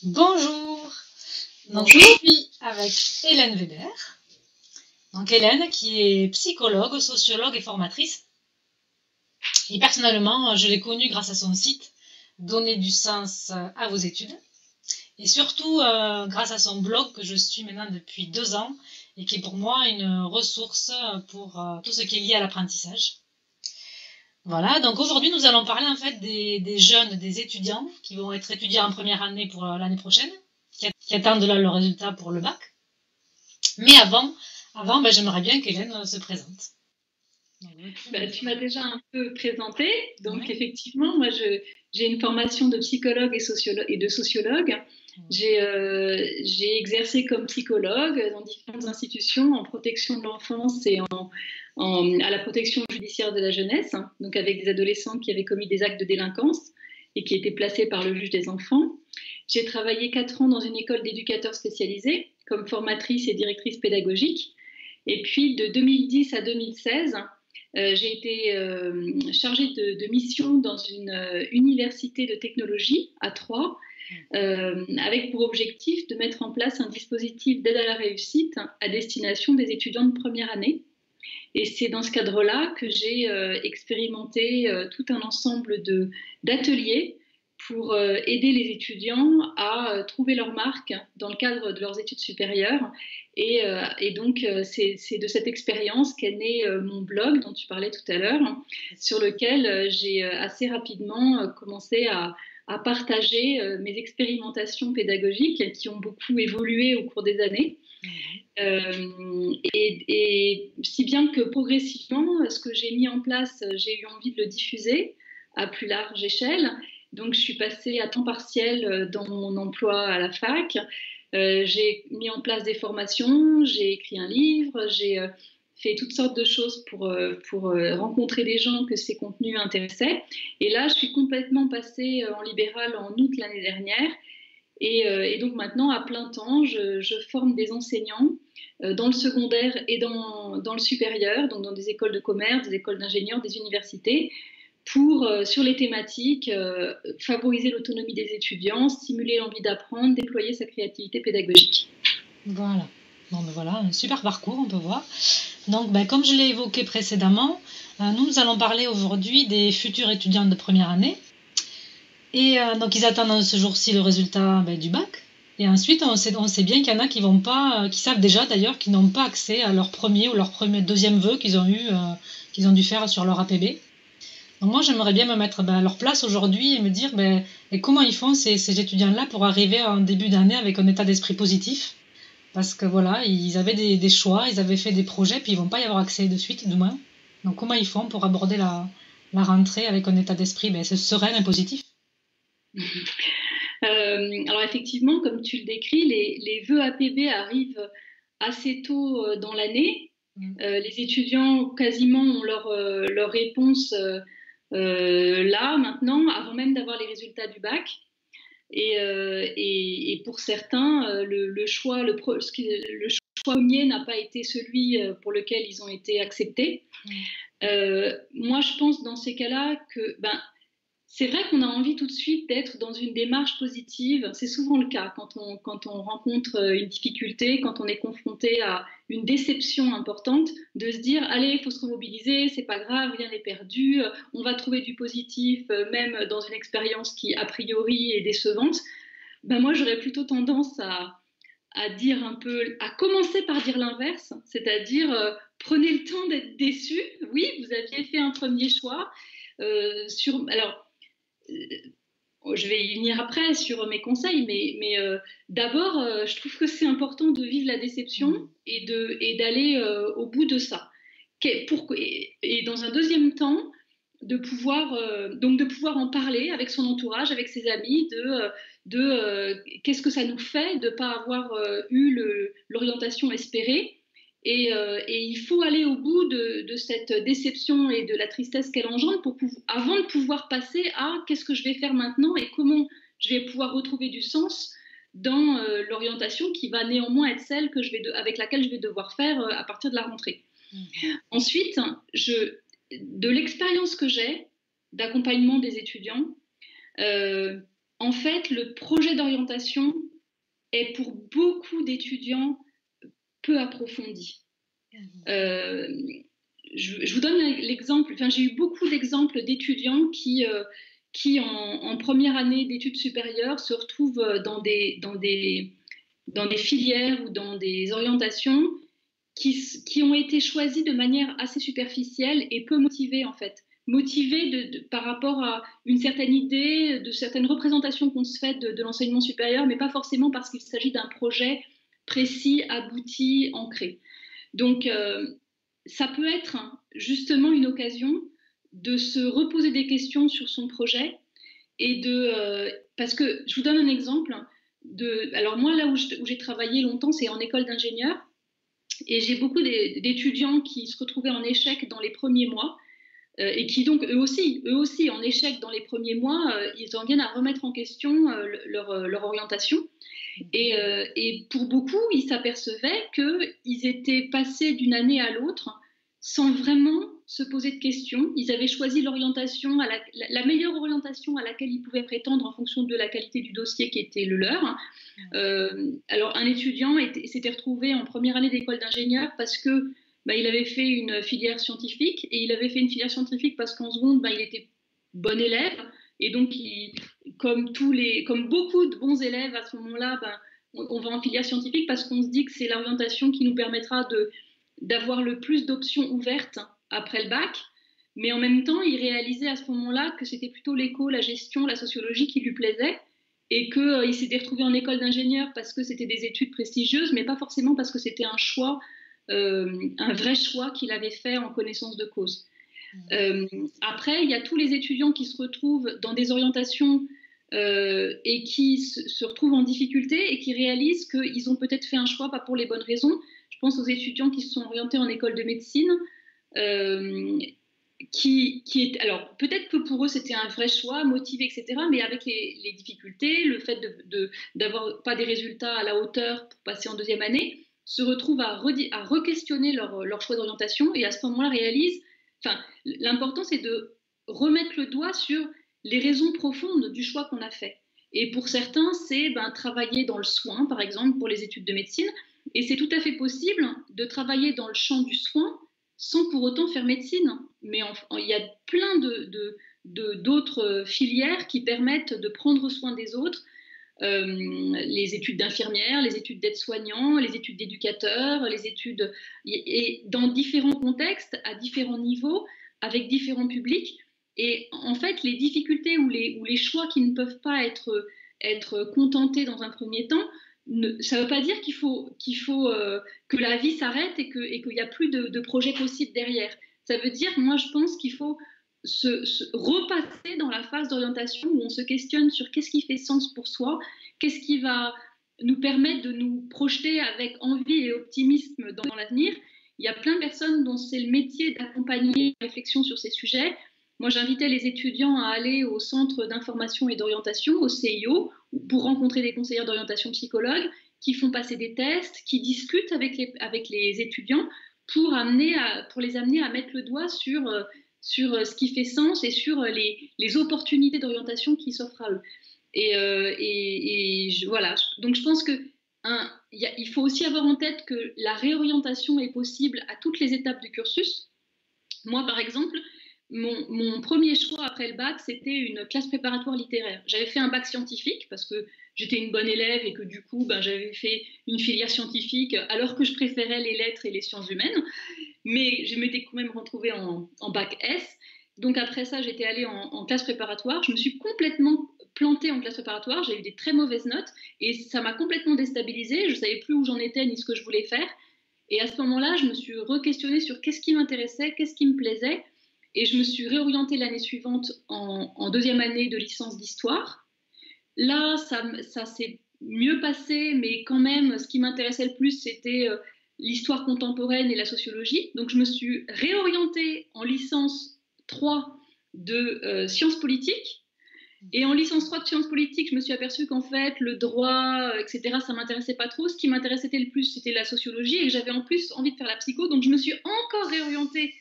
Bonjour, donc je Bonjour. suis avec Hélène Weber. Donc Hélène qui est psychologue, sociologue et formatrice. Et personnellement, je l'ai connue grâce à son site Donner du sens à vos études. Et surtout grâce à son blog que je suis maintenant depuis 2 ans et qui est pour moi une ressource pour tout ce qui est lié à l'apprentissage. Voilà, donc aujourd'hui nous allons parler en fait des jeunes, des étudiants qui vont être étudiants en première année pour l'année prochaine, qui attendent là le résultat pour le bac. Mais avant j'aimerais bien qu'Hélène se présente. Tu m'as déjà un peu présenté. Donc, Ouais. effectivement, j'ai une formation de psychologue et de sociologue. J'ai exercé comme psychologue dans différentes institutions en protection de l'enfance et à la protection judiciaire de la jeunesse, hein, donc avec des adolescents qui avaient commis des actes de délinquance et qui étaient placés par le juge des enfants. J'ai travaillé 4 ans dans une école d'éducateurs spécialisés comme formatrice et directrice pédagogique. Et puis, de 2010 à 2016, j'ai été chargée de mission dans une université de technologie à Troyes, avec pour objectif de mettre en place un dispositif d'aide à la réussite à destination des étudiants de première année. Et c'est dans ce cadre-là que j'ai expérimenté tout un ensemble d'ateliers pour aider les étudiants à trouver leur marque dans le cadre de leurs études supérieures. Et donc, c'est de cette expérience qu'est né mon blog dont tu parlais tout à l'heure, sur lequel j'ai assez rapidement commencé à partager mes expérimentations pédagogiques qui ont beaucoup évolué au cours des années. Et si bien que progressivement, ce que j'ai mis en place, j'ai eu envie de le diffuser à plus large échelle. Donc, je suis passée à temps partiel dans mon emploi à la fac. J'ai mis en place des formations, j'ai écrit un livre, j'ai fait toutes sortes de choses pour rencontrer des gens que ces contenus intéressaient. Et là, je suis complètement passée en libéral en août l'année dernière. Et donc maintenant, à plein temps, je forme des enseignants dans le secondaire et dans le supérieur, donc dans des écoles de commerce, des écoles d'ingénieurs, des universités, pour, sur les thématiques, favoriser l'autonomie des étudiants, stimuler l'envie d'apprendre, déployer sa créativité pédagogique. Voilà. Bon, ben voilà, un super parcours, on peut voir. Donc, comme je l'ai évoqué précédemment, nous allons parler aujourd'hui des futurs étudiants de première année. Et donc, ils attendent ce jour-ci le résultat du bac. Et ensuite, on sait bien qu'il y en a qui vont pas, qui savent déjà d'ailleurs qu'ils n'ont pas accès à leur premier ou leur deuxième vœu qu'ils ont dû faire sur leur APB. Donc moi, j'aimerais bien me mettre à leur place aujourd'hui et me dire et comment ils font ces étudiants-là pour arriver en début d'année avec un état d'esprit positif. Parce que voilà, ils avaient des choix, ils avaient fait des projets, puis ils vont pas y avoir accès de suite, demain. Donc comment ils font pour aborder la rentrée avec un état d'esprit serein et positif? Alors effectivement, comme tu le décris, les vœux APB arrivent assez tôt dans l'année. Les étudiants quasiment ont leur réponse là, maintenant, avant même d'avoir les résultats du bac. Et pour certains, le choix premier n'a pas été celui pour lequel ils ont été acceptés. Moi, je pense dans ces cas-là que c'est vrai qu'on a envie tout de suite d'être dans une démarche positive. C'est souvent le cas quand on rencontre une difficulté, quand on est confronté à une déception importante, de se dire allez, il faut se remobiliser, c'est pas grave, rien n'est perdu, on va trouver du positif, même dans une expérience qui a priori est décevante. Moi, j'aurais plutôt tendance à dire un peu, à commencer par dire l'inverse, c'est-à-dire prenez le temps d'être déçu. Oui, vous aviez fait un premier choix. Alors, je vais y venir après sur mes conseils, mais d'abord, je trouve que c'est important de vivre la déception et d'aller au bout de ça. Et dans un deuxième temps, de pouvoir en parler avec son entourage, avec ses amis, qu'est-ce que ça nous fait de ne pas avoir eu l'orientation espérée. Et il faut aller au bout de cette déception et de la tristesse qu'elle engendre avant de pouvoir passer à qu'est-ce que je vais faire maintenant et comment je vais pouvoir retrouver du sens dans l'orientation qui va néanmoins être celle avec laquelle je vais devoir faire à partir de la rentrée. Ensuite, de l'expérience que j'ai d'accompagnement des étudiants, en fait, le projet d'orientation est pour beaucoup d'étudiants peu approfondi. Euh, je vous donne l'exemple, enfin, j'ai eu beaucoup d'exemples d'étudiants qui en première année d'études supérieures se retrouvent dans des filières ou dans des orientations qui ont été choisies de manière assez superficielle et peu motivées en fait. Motivées par rapport à une certaine idée, de certaines représentations qu'on se fait de l'enseignement supérieur, mais pas forcément parce qu'il s'agit d'un projet précis, abouti, ancré. Donc, ça peut être justement une occasion de se reposer des questions sur son projet et parce que je vous donne un exemple. Alors moi, là où j'ai travaillé longtemps, c'est en école d'ingénieur. Et j'ai beaucoup d'étudiants qui se retrouvaient en échec dans les premiers mois et qui donc eux aussi en échec dans les premiers mois, ils en viennent à remettre en question leur orientation. Et pour beaucoup, ils s'apercevaient qu'ils étaient passés d'une année à l'autre sans vraiment se poser de questions. Ils avaient choisi l'orientation, la meilleure orientation à laquelle ils pouvaient prétendre en fonction de la qualité du dossier qui était le leur. Alors, un étudiant s'était retrouvé en première année d'école d'ingénieur parce que il avait fait une filière scientifique, et il avait fait une filière scientifique parce qu'en seconde, il était bon élève. Et donc, comme beaucoup de bons élèves à ce moment-là, on va en filière scientifique parce qu'on se dit que c'est l'orientation qui nous permettra d'avoir le plus d'options ouvertes après le bac. Mais en même temps, il réalisait à ce moment-là que c'était plutôt l'éco, la gestion, la sociologie qui lui plaisait, et qu'il s'était retrouvé en école d'ingénieur parce que c'était des études prestigieuses, mais pas forcément parce que c'était un choix, un vrai choix qu'il avait fait en connaissance de cause. Après, il y a tous les étudiants qui se retrouvent dans des orientations et qui se retrouvent en difficulté et qui réalisent qu'ils ont peut-être fait un choix pas pour les bonnes raisons. Je pense aux étudiants qui se sont orientés en école de médecine, alors peut-être que pour eux c'était un vrai choix, motivé, etc. Mais avec les difficultés, le fait d'avoir pas des résultats à la hauteur pour passer en deuxième année, se retrouvent à re-questionner leur choix d'orientation, et à ce moment-là réalisent. Enfin, l'important, c'est de remettre le doigt sur les raisons profondes du choix qu'on a fait. Et pour certains, c'est travailler dans le soin, par exemple, pour les études de médecine. Et c'est tout à fait possible de travailler dans le champ du soin sans pour autant faire médecine. Mais il y a plein d'autres filières qui permettent de prendre soin des autres. Les études d'infirmières, les études d'aide-soignants, les études d'éducateurs, les études, et dans différents contextes, à différents niveaux, avec différents publics. Et en fait, les difficultés ou les choix qui ne peuvent pas être contentés dans un premier temps, ça ne veut pas dire qu'il faut que la vie s'arrête et qu'il n'y a plus de projet possible derrière. Ça veut dire, moi je pense qu'il faut se repasser dans la phase d'orientation où on se questionne sur qu'est-ce qui fait sens pour soi, qu'est-ce qui va nous permettre de nous projeter avec envie et optimisme dans l'avenir. Il y a plein de personnes dont c'est le métier d'accompagner la réflexion sur ces sujets. Moi, j'invitais les étudiants à aller au Centre d'information et d'orientation, au CIO, pour rencontrer des conseillères d'orientation psychologues qui font passer des tests, qui discutent avec les étudiants pour les amener à mettre le doigt sur ce qui fait sens et sur les opportunités d'orientation qui s'offrent à eux. Voilà. Donc je pense il faut aussi avoir en tête que la réorientation est possible à toutes les étapes du cursus. Moi, par exemple, mon premier choix après le bac, c'était une classe préparatoire littéraire. J'avais fait un bac scientifique parce que j'étais une bonne élève et que du coup, j'avais fait une filière scientifique alors que je préférais les lettres et les sciences humaines. Mais je m'étais quand même retrouvée en bac S. Donc après ça, j'étais allée en classe préparatoire. Je me suis complètement plantée en classe préparatoire. J'ai eu des très mauvaises notes et ça m'a complètement déstabilisée. Je ne savais plus où j'en étais ni ce que je voulais faire. Et à ce moment-là, je me suis re-questionnée sur qu'est-ce qui m'intéressait, qu'est-ce qui me plaisait. Et je me suis réorientée l'année suivante en deuxième année de licence d'histoire. Là, ça s'est mieux passé, mais quand même, ce qui m'intéressait le plus, c'était l'histoire contemporaine et la sociologie. Donc, je me suis réorientée en licence 3 de sciences politiques. Et en licence 3 de sciences politiques, je me suis aperçue qu'en fait, le droit, etc., ça ne m'intéressait pas trop. Ce qui m'intéressait le plus, c'était la sociologie, et que j'avais en plus envie de faire la psycho. Donc, je me suis encore réorientée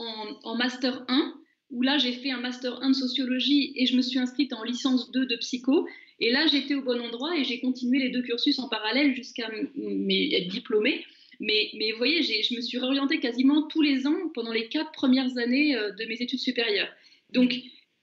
en Master 1 où là j'ai fait un master 1 de sociologie et je me suis inscrite en licence 2 de psycho. Et là j'étais au bon endroit et j'ai continué les deux cursus en parallèle jusqu'à être diplômée. Mais vous voyez, je me suis réorientée quasiment tous les ans pendant les 4 premières années de mes études supérieures. Donc,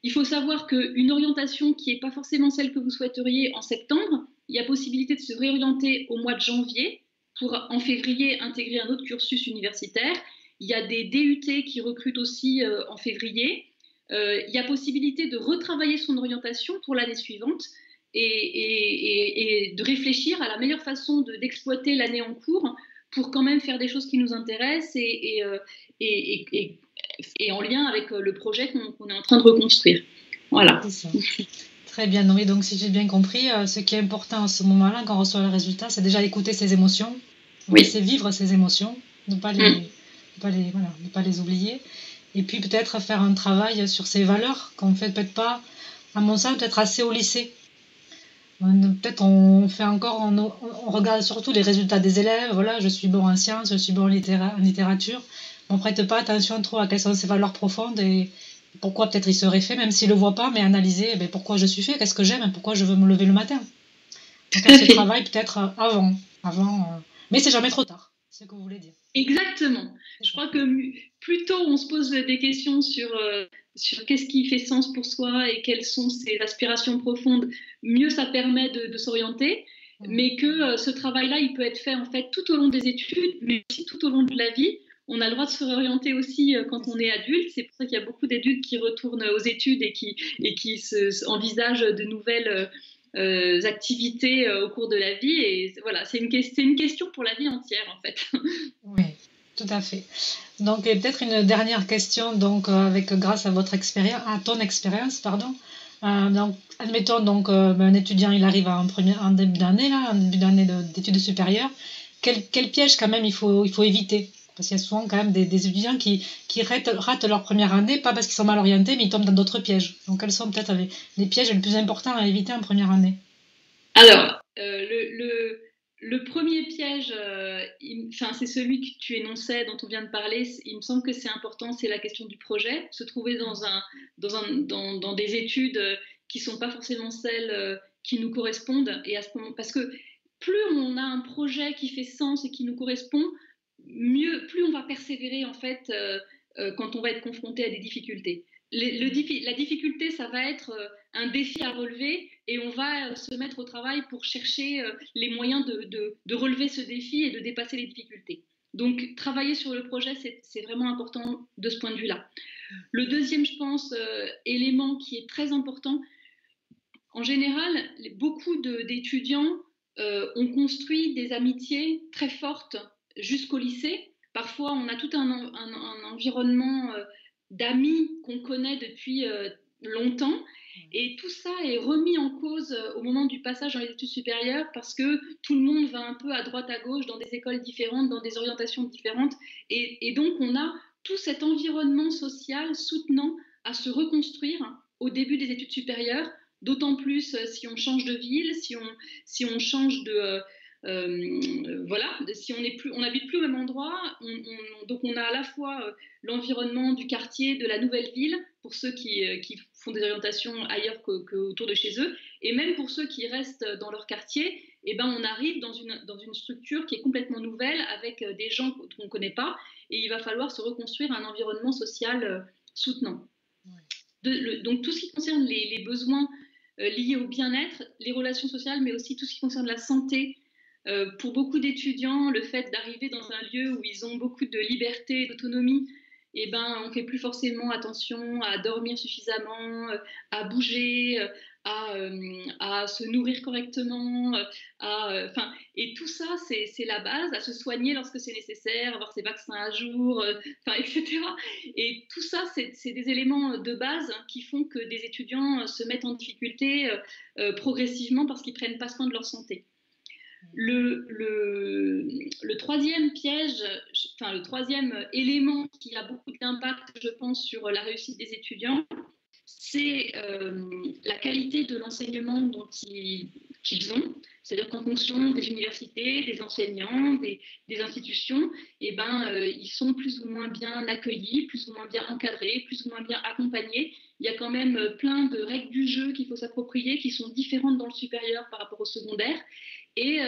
il faut savoir qu'une orientation qui n'est pas forcément celle que vous souhaiteriez en septembre, il y a possibilité de se réorienter au mois de janvier pour, en février, intégrer un autre cursus universitaire. Il y a des DUT qui recrutent aussi en février. Il y a possibilité de retravailler son orientation pour l'année suivante et de réfléchir à la meilleure façon d'exploiter l'année en cours pour quand même faire des choses qui nous intéressent et en lien avec le projet qu'on est en train de reconstruire. Voilà. C'est ça. Très bien. Oui, donc si j'ai bien compris, ce qui est important à ce moment-là, quand on reçoit le résultat, c'est déjà écouter ses émotions, laisser vivre ses émotions, ne pas les oublier. Et puis peut-être faire un travail sur ses valeurs qu'on ne fait peut-être pas, à mon sens, peut-être assez au lycée. Peut-être on fait encore, on regarde surtout les résultats des élèves. Voilà, je suis bon en sciences, je suis bon en littérature. On ne prête pas attention trop à quelles sont ses valeurs profondes et pourquoi peut-être il serait fait, même s'il ne le voit pas, mais analyser pourquoi je suis fait, qu'est-ce que j'aime, pourquoi je veux me lever le matin. Donc faire ce travail peut-être avant. Mais c'est jamais trop tard, c'est ce que vous voulez dire. Exactement. Je crois que plus tôt on se pose des questions sur qu'est-ce qui fait sens pour soi et quelles sont ses aspirations profondes, mieux ça permet de s'orienter. Mais que ce travail-là, il peut être fait en fait tout au long des études, mais aussi tout au long de la vie. On a le droit de se réorienter aussi quand on est adulte. C'est pour ça qu'il y a beaucoup d'adultes qui retournent aux études et qui envisagent de nouvelles activités au cours de la vie. Et voilà, c'est une question pour la vie entière en fait. Oui, tout à fait. Donc peut-être une dernière question, donc grâce à votre expérience, à ton expérience, pardon. Donc, admettons un étudiant, il arrive en début d'année d'études supérieures. Quel piège quand même il faut éviter? Parce qu'il y a souvent quand même des étudiants qui ratent leur première année, pas parce qu'ils sont mal orientés, mais ils tombent dans d'autres pièges. Donc quels sont peut-être les pièges les plus importants à éviter en première année? Alors, le premier piège, c'est celui que tu énonçais, dont on vient de parler. Il me semble que c'est important, c'est la question du projet. Se trouver dans des études qui ne sont pas forcément celles qui nous correspondent. Et à ce moment, parce que plus on a un projet qui fait sens et qui nous correspond, plus on va persévérer en fait quand on va être confronté à des difficultés. La difficulté, ça va être un défi à relever et on va se mettre au travail pour chercher les moyens de relever ce défi et de dépasser les difficultés. Donc, travailler sur le projet, c'est vraiment important de ce point de vue-là. Le deuxième, je pense, élément qui est très important, en général, beaucoup d'étudiants ont construit des amitiés très fortes jusqu'au lycée. Parfois, on a tout un environnement d'amis qu'on connaît depuis longtemps. Et tout ça est remis en cause au moment du passage dans les études supérieures parce que tout le monde va un peu à droite à gauche dans des écoles différentes, dans des orientations différentes. Et donc, on a tout cet environnement social soutenant à se reconstruire au début des études supérieures, d'autant plus si on change de ville, si on change de... voilà, si on n'habite plus au même endroit, donc on a à la fois l'environnement du quartier, de la nouvelle ville, pour ceux qui font des orientations ailleurs qu'autour de chez eux, et même pour ceux qui restent dans leur quartier, on arrive dans une structure qui est complètement nouvelle, avec des gens qu'on ne connaît pas, et il va falloir se reconstruire un environnement social soutenant. Donc tout ce qui concerne les besoins liés au bien-être, les relations sociales, mais aussi tout ce qui concerne la santé. Pour beaucoup d'étudiants, le fait d'arriver dans un lieu où ils ont beaucoup de liberté, d'autonomie, on ne fait plus forcément attention à dormir suffisamment, à bouger, à se nourrir correctement, et tout ça, c'est la base, à se soigner lorsque c'est nécessaire, avoir ses vaccins à jour, etc. Et tout ça, c'est des éléments de base qui font que des étudiants se mettent en difficulté progressivement parce qu'ils ne prennent pas soin de leur santé. Le troisième piège, le troisième élément qui a beaucoup d'impact, je pense, sur la réussite des étudiants, c'est la qualité de l'enseignement qu'ils ont. C'est-à-dire qu'en fonction des universités, des enseignants, des institutions, ils sont plus ou moins bien accueillis, plus ou moins bien encadrés, plus ou moins bien accompagnés. Il y a quand même plein de règles du jeu qu'il faut s'approprier, qui sont différentes dans le supérieur par rapport au secondaire. Et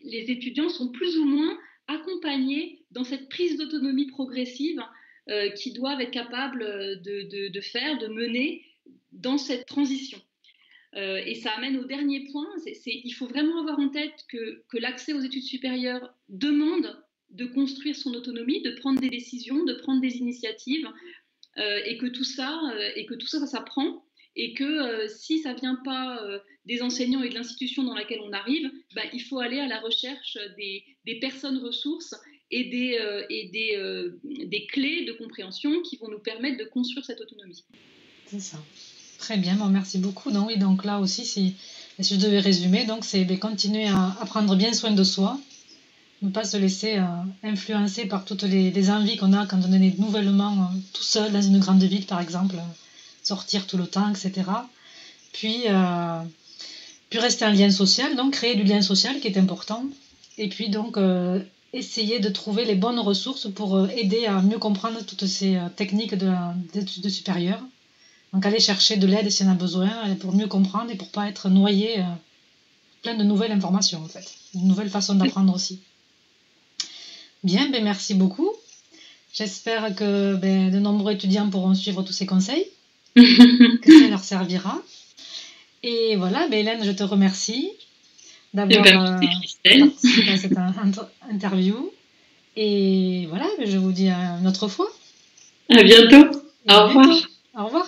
les étudiants sont plus ou moins accompagnés dans cette prise d'autonomie progressive qu'ils doivent être capables de mener dans cette transition. Et ça amène au dernier point, il faut vraiment avoir en tête que l'accès aux études supérieures demande de construire son autonomie, de prendre des décisions, de prendre des initiatives, et que tout ça, ça s'apprend, et que si ça ne vient pas des enseignants et de l'institution dans laquelle on arrive, il faut aller à la recherche des personnes ressources et des clés de compréhension qui vont nous permettre de construire cette autonomie. C'est ça. Très bien, bon, merci beaucoup. Donc, oui, donc là aussi, si je devais résumer, donc c'est de continuer à prendre bien soin de soi, ne pas se laisser influencer par toutes les envies qu'on a quand on est nouvellement tout seul dans une grande ville, par exemple, sortir tout le temps, etc. Puis rester en lien social, donc créer du lien social qui est important. Et puis donc essayer de trouver les bonnes ressources pour aider à mieux comprendre toutes ces techniques d'études supérieures. Donc aller chercher de l'aide si on a besoin pour mieux comprendre et pour ne pas être noyé plein de nouvelles informations en fait, de nouvelles façons d'apprendre aussi. Bien, merci beaucoup. J'espère que de nombreux étudiants pourront suivre tous ces conseils, que ça leur servira. Et voilà, Hélène, je te remercie d'avoir participé à cette interview. Et voilà, je vous dis à une autre fois. À bientôt. Au revoir. Au revoir.